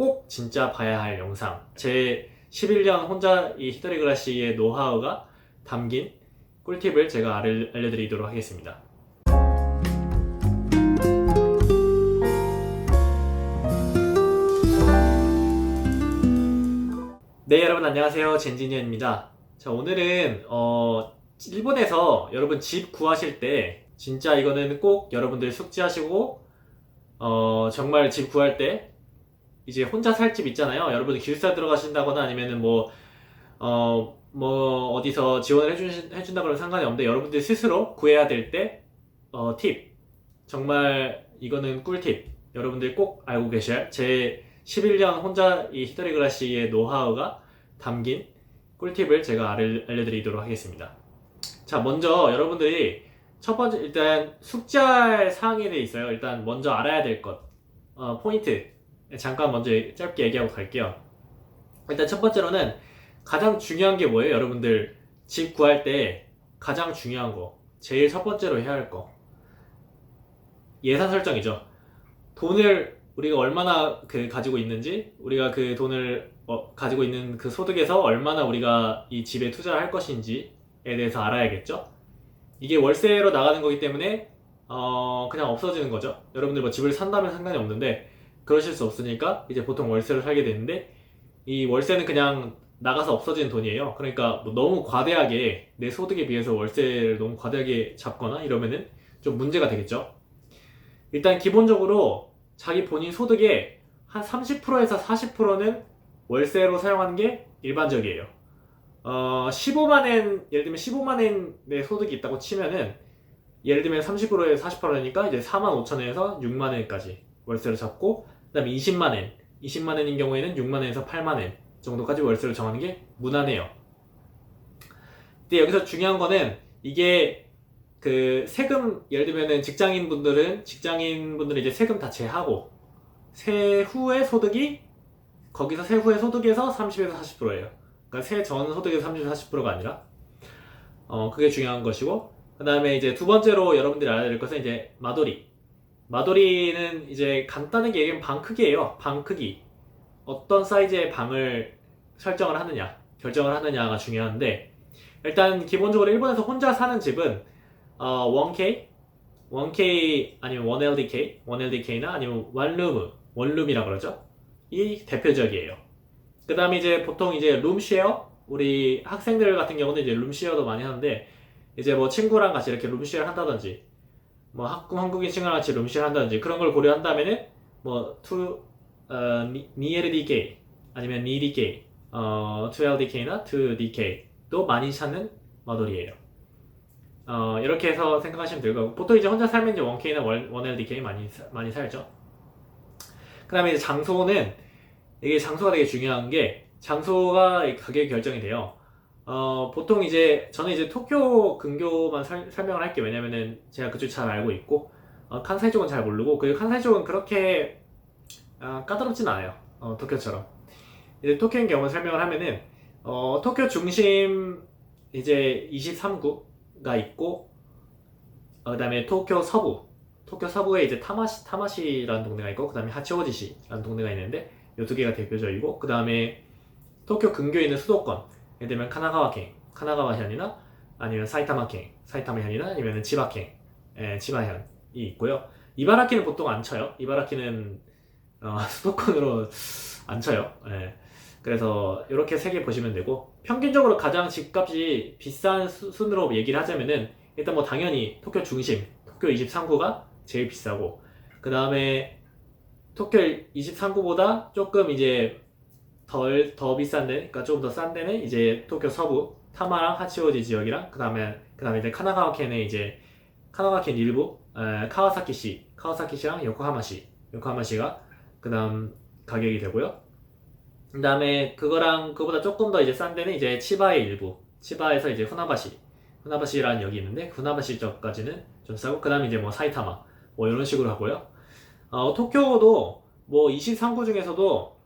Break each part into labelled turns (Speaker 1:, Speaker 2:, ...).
Speaker 1: 꼭 진짜 봐야 할 영상, 제 11년 혼자 이 히토리그라시의 노하우가 담긴 꿀팁을 제가 알려드리도록 하겠습니다. 네, 여러분 안녕하세요. 젠지니언입니다. 자, 오늘은 일본에서 여러분 집 구하실 때 진짜 이거는 꼭 여러분들 숙지하시고 정말 집 구할 때 이제 혼자 살 집 있잖아요. 여러분들 기숙사 들어가신다거나 아니면은 어디서 지원을 해준다 그러면 상관이 없는데 여러분들 스스로 구해야 될 때 팁, 정말 이거는 꿀팁, 여러분들 꼭 알고 계셔야 할 제 11년 혼자 이 히토리그라시의 노하우가 담긴 꿀팁을 제가 알려드리도록 하겠습니다. 자, 먼저 여러분들이 첫 번째 일단 숙지할 사항에 대해 있어요. 일단 먼저 알아야 될 것, 포인트 잠깐 먼저 짧게 얘기하고 갈게요. 일단 첫 번째로는 가장 중요한 게 뭐예요? 여러분들 집 구할 때 가장 중요한 거, 제일 첫 번째로 해야 할 거, 예산 설정이죠. 돈을 우리가 얼마나 가지고 있는지, 우리가 그 돈을 가지고 있는 그 소득에서 얼마나 우리가 이 집에 투자를 할 것인지에 대해서 알아야겠죠. 이게 월세로 나가는 거기 때문에 그냥 없어지는 거죠. 여러분들 뭐 집을 산다면 상관이 없는데 그러실 수 없으니까 이제 보통 월세로 살게 되는데, 이 월세는 그냥 나가서 없어지는 돈이에요. 그러니까 뭐 너무 과대하게 내 소득에 비해서 월세를 너무 과대하게 잡거나 이러면은 좀 문제가 되겠죠. 일단 기본적으로 자기 본인 소득의 한 30%에서 40%는 월세로 사용하는 게 일반적이에요. 15만엔, 예를 들면 15만엔의 소득이 있다고 치면은, 예를 들면 30%에서 40%니까 이제 4만 5천엔에서 6만엔까지 월세로 잡고, 그 다음에 20만엔인 경우에는 6만엔에서 8만엔 정도까지 월세를 정하는 게 무난해요. 근데 여기서 중요한 거는 이게 그 세금, 예를 들면은 직장인분들은 이제 세금 다 제하고 세후의 소득이, 거기서 세후의 소득에서 30에서 40%예요. 그러니까 세전 소득에서 30에서 40%가 아니라 그게 중요한 것이고, 그 다음에 이제 두 번째로 여러분들이 알아야 될 것은 이제 마돌이는 이제 간단하게 얘기하면 방 크기예요. 방 크기, 어떤 사이즈의 방을 결정을 하느냐가 중요한데, 일단 기본적으로 일본에서 혼자 사는 집은 1K 아니면 1LDK나 아니면 원룸이라 그러죠. 이 대표적이에요. 그 다음에 이제 보통 이제 룸쉐어, 우리 학생들 같은 경우는 이제 룸쉐어도 많이 하는데, 이제 뭐 친구랑 같이 이렇게 룸쉐어 한다든지, 뭐 한국인 친구랑 같이 룸쉐어 한다든지 그런 걸 고려한다면은 뭐 2LDK 아니면 2DK, 2LDK나 2DK도 많이 찾는 마돌이에요. 이렇게 해서 생각하시면 되고, 보통 이제 혼자 살면 이제 1K나 1LDK 많이 살죠. 그 다음에 이제 장소는, 이게 장소가 되게 중요한 게, 장소가 가격이 결정이 돼요. 보통 이제 저는 이제 도쿄 근교만 설명을 할게요. 왜냐면은 제가 그쪽 잘 알고 있고, 칸사이 쪽은 잘 모르고, 그리고 칸사이 쪽은 그렇게 까다롭진 않아요. 도쿄처럼. 이제 도쿄인 경우 설명을 하면은, 도쿄 중심 이제 23구가 있고, 그 다음에 도쿄 서부에 이제 타마시라는 동네가 있고, 그 다음에 하치오지시라는 동네가 있는데, 이 두 개가 대표적이고, 그 다음에 도쿄 근교에 있는 수도권, 예를 들면 카나가와현이나 아니면 사이타마현이나 아니면 지바현이 있고요. 이바라키는 보통 안 쳐요. 이바라키는 수도권으로 안 쳐요. 예. 그래서 이렇게 세 개 보시면 되고, 평균적으로 가장 집값이 비싼 순으로 얘기를 하자면은, 일단 뭐 당연히 도쿄 중심, 도쿄 23구가 제일 비싸고, 그 다음에 도쿄 23구보다 조금 이제 더 비싼 데, 그러니까 조금 더 싼 데는 이제 도쿄 서부 타마랑 하치오지 지역이랑, 그 다음에 이제 카나가와켄의 이제 카나가와켄 일부, 카와사키시랑 요코하마시가 그 다음 가격이 되고요. 그 다음에 그거보다 조금 더 이제 싼 데는 이제 치바의 일부, 치바에서 이제 후나바시라는 역이 있는데, 후나바시 쪽까지는 좀 싸고, 그 다음에 이제 뭐 사이타마 뭐 이런 식으로 하고요. 도쿄도 뭐 23구 중에서도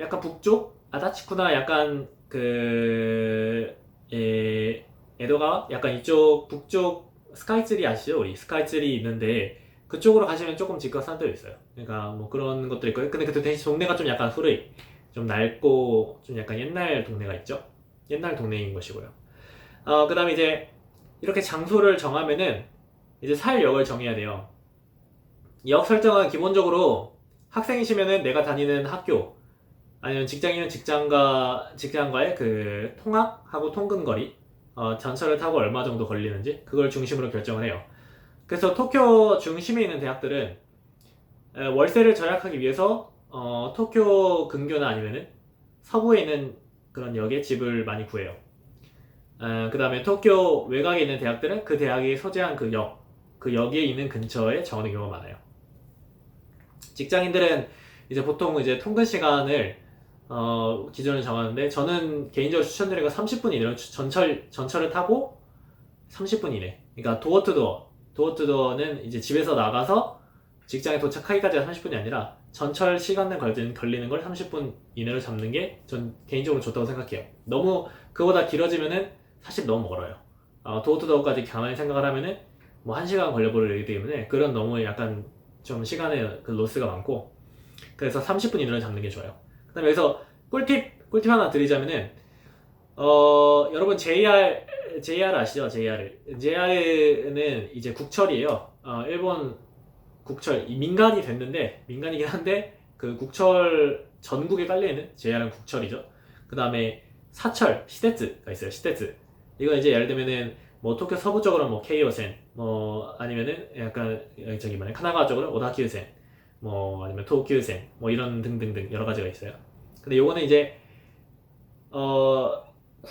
Speaker 1: 약간 북쪽 아다치쿠나, 약간 에도가와 약간 이쪽 북쪽 스카이ツリー아시죠? 우리 스카이ツリー있는데, 그쪽으로 가시면 조금 집값 싼 데도 있어요. 그러니까 뭐 그런 것들이 있고요. 근데 그 대신 동네가 좀 약간 후르이, 좀 낡고 좀 약간 옛날 동네가 있죠. 옛날 동네인 것이고요. 그 다음에 이제 이렇게 장소를 정하면은 이제 살 역을 정해야 돼요. 역 설정은 기본적으로 학생이시면은 내가 다니는 학교, 아니면 직장인은 직장과의 그 통학하고 통근거리, 전철을 타고 얼마 정도 걸리는지 그걸 중심으로 결정을 해요. 그래서 도쿄 중심에 있는 대학들은 월세를 절약하기 위해서 도쿄 근교나 아니면은 서부에 있는 그런 역에 집을 많이 구해요. 그 다음에 도쿄 외곽에 있는 대학들은 그 대학이 소재한 그 역에 있는 근처에 정하는 경우가 많아요. 직장인들은 이제 보통 이제 통근 시간을 기준을 정하는데, 저는 개인적으로 추천드리는 건 30분 이내로 전철을 타고 30분 이내. 그러니까 도어 투 도어는 이제 집에서 나가서 직장에 도착하기까지가 30분이 아니라 전철 시간을 걸리는 걸 30분 이내로 잡는 게 전 개인적으로 좋다고 생각해요. 너무 그보다 길어지면은 사실 너무 멀어요. 도어 투 도어까지 가만히 생각을 하면은 뭐 1시간 걸려버리기 때문에 그런 너무 약간 좀 시간의 그 로스가 많고, 그래서 30분 이내로 잡는 게 좋아요. 그 다음에 여기서 꿀팁 하나 드리자면은, 여러분 JR 아시죠? JR은 이제 국철이에요. 일본 국철, 민간이 됐는데, 민간이긴 한데, 그 국철 전국에 깔려있는 JR은 국철이죠. 그 다음에 사철, 시대츠가 있어요. 시대츠. 이거 이제 예를 들면은, 뭐 도쿄 서부 쪽으로 뭐 케이오센, 뭐 아니면은 약간 저기 뭐냐 카나가와 쪽으로 오다큐센, 뭐 아니면 도쿄센, 뭐 이런 등등등 여러 가지가 있어요. 근데 요거는 이제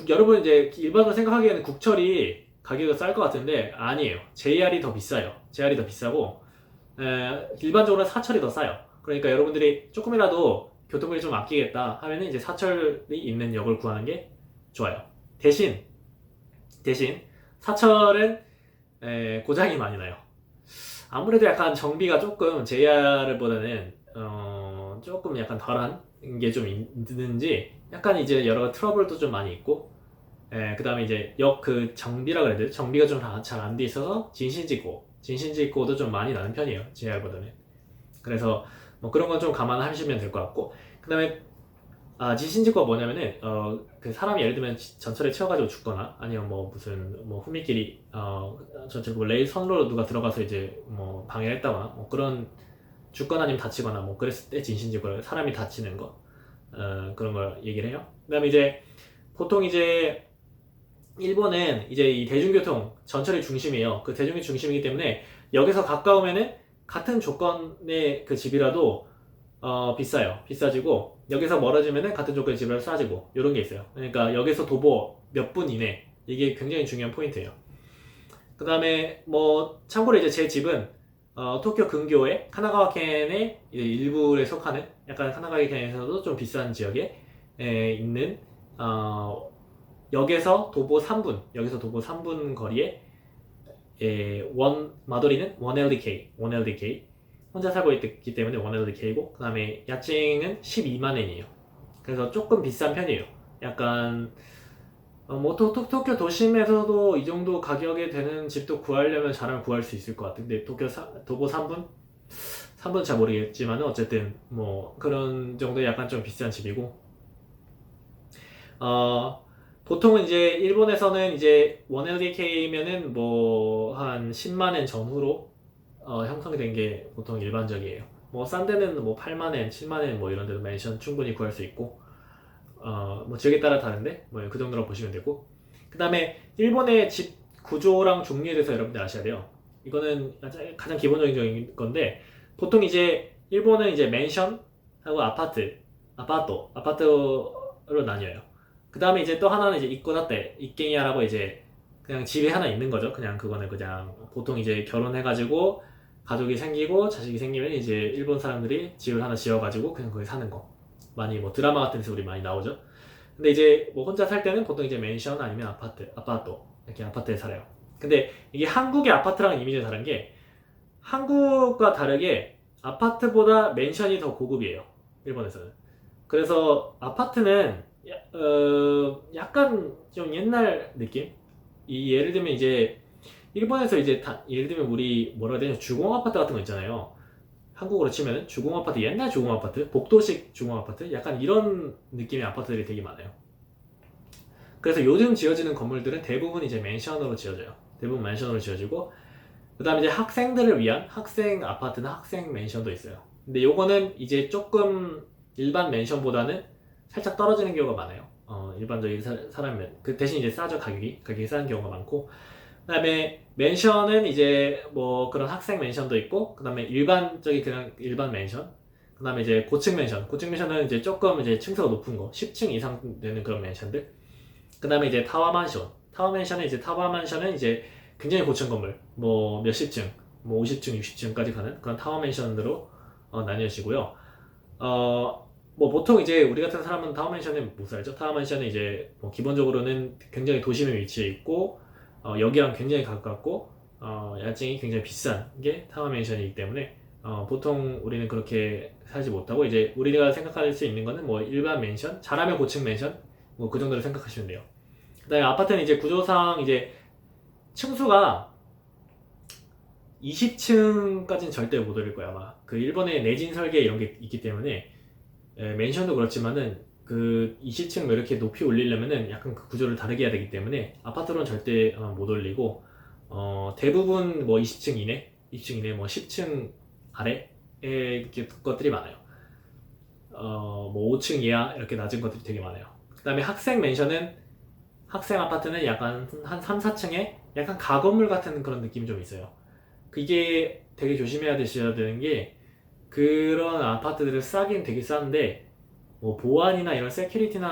Speaker 1: 여러분 이제 일반적으로 생각하기에는 국철이 가격이 쌀 것 같은데 아니에요. JR이 더 비싸요. JR이 더 비싸고 일반적으로 사철이 더 싸요. 그러니까 여러분들이 조금이라도 교통비를 좀 아끼겠다 하면은 이제 사철이 있는 역을 구하는 게 좋아요. 대신 사철은 고장이 많이 나요. 아무래도 약간 정비가 조금 JR보다는 조금 약간 덜한 게 좀 있는지 약간 이제 여러 트러블도 좀 많이 있고, 그 다음에 이제 역 그 정비라 그래야 돼요. 정비가 좀 잘 안 돼 있어서 진신지고도 좀 많이 나는 편이에요. JR보다는. 그래서 뭐 그런 건 좀 감안하시면 될 것 같고, 그 다음에 지신직구가 뭐냐면은 그 사람이 예를 들면 전철에 치여가지고 죽거나 아니면 뭐 무슨 뭐 후미길이 전철 뭐 레일 선로로 누가 들어가서 이제 뭐 방해했다거나 뭐 그런 죽거나 아니면 다치거나 뭐 그랬을 때 진신직구를 사람이 다치는 거 그런 걸 얘기를 해요. 그다음에 이제 보통 이제 일본은 이제 이 대중교통 전철이 중심이에요. 그 대중이 중심이기 때문에 역에서 가까우면은 같은 조건의 그 집이라도 비싸요. 비싸지고 여기서 멀어지면은 같은 조건의 집이라도 싸지고 이런 게 있어요. 그러니까 여기서 도보 몇 분 이내 이게 굉장히 중요한 포인트예요. 그 다음에 뭐 참고로 이제 제 집은 도쿄 근교의 카나가와켄의 일부에 속하는 약간 카나가와켄에서도 좀 비싼 지역에 있는 역에서 도보 3분 거리에 마도리는 1LDK 혼자 살고 있기 때문에 1LDK고, 그 다음에 야층은 12만 엔이에요. 그래서 조금 비싼 편이에요. 약간 뭐 도쿄 도심에서도 이 정도 가격에 되는 집도 구하려면 잘하면 구할 수 있을 것 같은데 도보 3분 잘 모르겠지만 어쨌든 뭐 그런 정도의 약간 좀 비싼 집이고, 보통은 이제 일본에서는 이제 1LDK면은 뭐 한 10만 엔 전후로 형성이 된 게 보통 일반적이에요. 뭐 싼 데는 뭐 8만 엔, 7만 엔 뭐 이런 데도 맨션 충분히 구할 수 있고, 뭐 지역에 따라 다른데 뭐 그 정도로 보시면 되고, 그 다음에 일본의 집 구조랑 종류에 대해서 여러분들 아셔야 돼요. 이거는 가장 기본적인 건데, 보통 이제 일본은 이제 맨션하고 아파트로 나뉘어요. 그 다음에 이제 또 하나는 이제 이코다테, 이軒야라고 이제 그냥 집이 하나 있는 거죠. 그냥 그거는 그냥 보통 이제 결혼해가지고 가족이 생기고 자식이 생기면 이제 일본 사람들이 집을 하나 지어가지고 그냥 거기 사는 거. 많이 뭐 드라마 같은 데서 우리 많이 나오죠. 근데 이제 뭐 혼자 살 때는 보통 이제 맨션 아니면 아파트 이렇게 아파트에 살아요. 근데 이게 한국의 아파트랑 이미지가 다른 게, 한국과 다르게 아파트보다 맨션이 더 고급이에요. 일본에서는. 그래서 아파트는 약간 좀 옛날 느낌? 예를 들면 이제 일본에서 이제 예를 들면 우리 뭐라 해야 되냐 주공 아파트 같은 거 있잖아요. 한국으로 치면은 주공 아파트, 옛날 주공 아파트, 복도식 주공 아파트, 약간 이런 느낌의 아파트들이 되게 많아요. 그래서 요즘 지어지는 건물들은 대부분 이제 맨션으로 지어져요. 대부분 맨션으로 지어지고, 그 다음에 이제 학생들을 위한 학생 아파트나 학생 맨션도 있어요. 근데 요거는 이제 조금 일반 맨션보다는 살짝 떨어지는 경우가 많아요. 일반적인 사람은 그 대신 이제 싸죠. 가격이 싼 경우가 많고, 그 다음에 맨션은 이제 뭐 그런 학생 맨션도 있고, 그 다음에 일반적인 그냥 일반 맨션, 그 다음에 이제 고층 맨션은 이제 조금 이제 층수가 높은 거, 10층 이상 되는 그런 맨션들. 그 다음에 이제 타워 맨션은 이제 굉장히 고층 건물, 뭐 몇십 층, 뭐 50층, 60층까지 가는 그런 타워 맨션으로 나뉘어지고요. 뭐 보통 이제 우리 같은 사람은 타워 맨션에 못 살죠. 타워 맨션은 이제 뭐 기본적으로는 굉장히 도심에 위치해 있고, 여기랑 굉장히 가깝고, 야증이 굉장히 비싼 게 타워 맨션이기 때문에 보통 우리는 그렇게 살지 못하고, 이제 우리가 생각할 수 있는 거는 뭐 일반 맨션, 잘하면 고층 맨션, 뭐 그 정도로 생각하시면 돼요. 그다음에 아파트는 이제 구조상 이제 층수가 20층까지는 절대 못 올릴 거야 아마. 그 일본의 내진 설계 이런 게 있기 때문에 맨션도 그렇지만은 그 20층 뭐 이렇게 높이 올리려면은 약간 그 구조를 다르게 해야 되기 때문에 아파트로는 절대 못 올리고, 대부분 뭐 20층 이내 뭐 10층 아래의 것들이 많아요. 뭐 5층 이하 이렇게 낮은 것들이 되게 많아요. 그 다음에 학생 아파트는 약간 한 3, 4층에 약간 가건물 같은 그런 느낌이 좀 있어요. 그게 되게 조심해야 되는 게, 그런 아파트들을 싸긴 되게 싼데 뭐 보안이나 이런 시큐리티는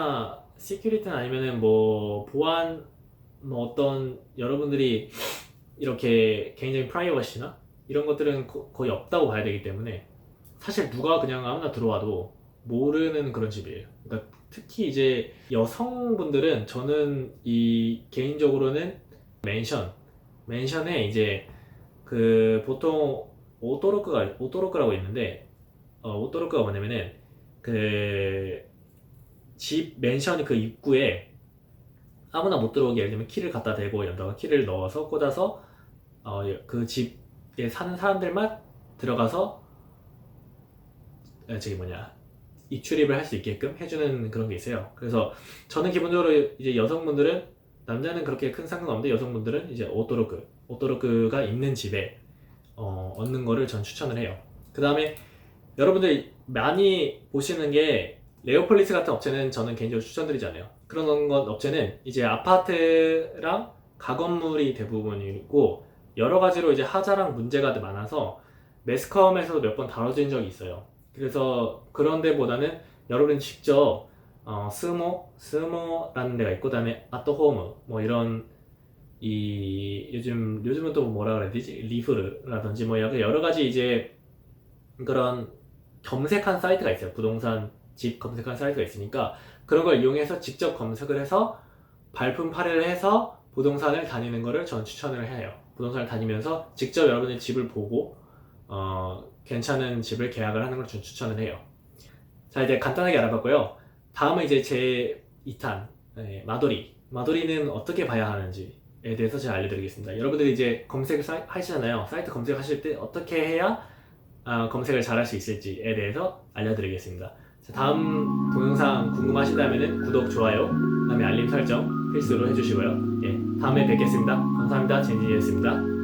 Speaker 1: 아니면은 뭐 보안, 뭐 어떤 여러분들이 이렇게 개인적인 프라이버시나 이런 것들은 거의 없다고 봐야 되기 때문에 사실 누가 그냥 아무나 들어와도 모르는 그런 집이에요. 그러니까 특히 이제 여성분들은, 저는 이 개인적으로는 맨션에 이제 그 보통 오토로크라고 있는데, 오토로크가 뭐냐면은 그 집 맨션 그 입구에 아무나 못 들어오게 예를 들면 키를 갖다 대고 여기다가 키를 넣어서 꽂아서 그 집에 사는 사람들만 들어가서 저기 뭐냐 입출입을 할 수 있게끔 해주는 그런 게 있어요. 그래서 저는 기본적으로 이제 남자는 그렇게 큰 상관없는데 여성분들은 이제 오토로크가 있는 집에 얻는 거를 전 추천을 해요. 그 다음에 여러분들 많이 보시는 게 레오폴리스 같은 업체는 저는 개인적으로 추천드리지 않아요. 그런 업체는 이제 아파트랑 가건물이 대부분이고, 여러 가지로 이제 하자랑 문제가 많아서 매스컴에서도 몇 번 다뤄진 적이 있어요. 그래서 그런 데보다는 여러분이 직접 스모라는 데가 있고, 그다음에 아토홈 뭐 이런 요즘은 또 뭐라 그래야 되지? 리프르라든지 뭐 여러 가지 이제 그런 검색한 사이트가 있어요. 부동산 집 검색한 사이트가 있으니까 그런 걸 이용해서 직접 검색을 해서 발품 팔이를 해서 부동산을 다니는 거를 전 추천을 해요. 부동산을 다니면서 직접 여러분의 집을 보고 괜찮은 집을 계약을 하는 걸 전 추천을 해요. 자, 이제 간단하게 알아봤고요. 다음은 이제 제 2탄 마도리는 어떻게 봐야 하는지에 대해서 제가 알려드리겠습니다. 여러분들이 이제 검색을 하시잖아요. 사이트 검색하실 때 어떻게 해야 검색을 잘 할 수 있을지에 대해서 알려드리겠습니다. 자, 다음 동영상 궁금하시다면 구독, 좋아요, 그 다음에 알림 설정 필수로 해주시고요. 예, 다음에 뵙겠습니다. 감사합니다. 제니였습니다.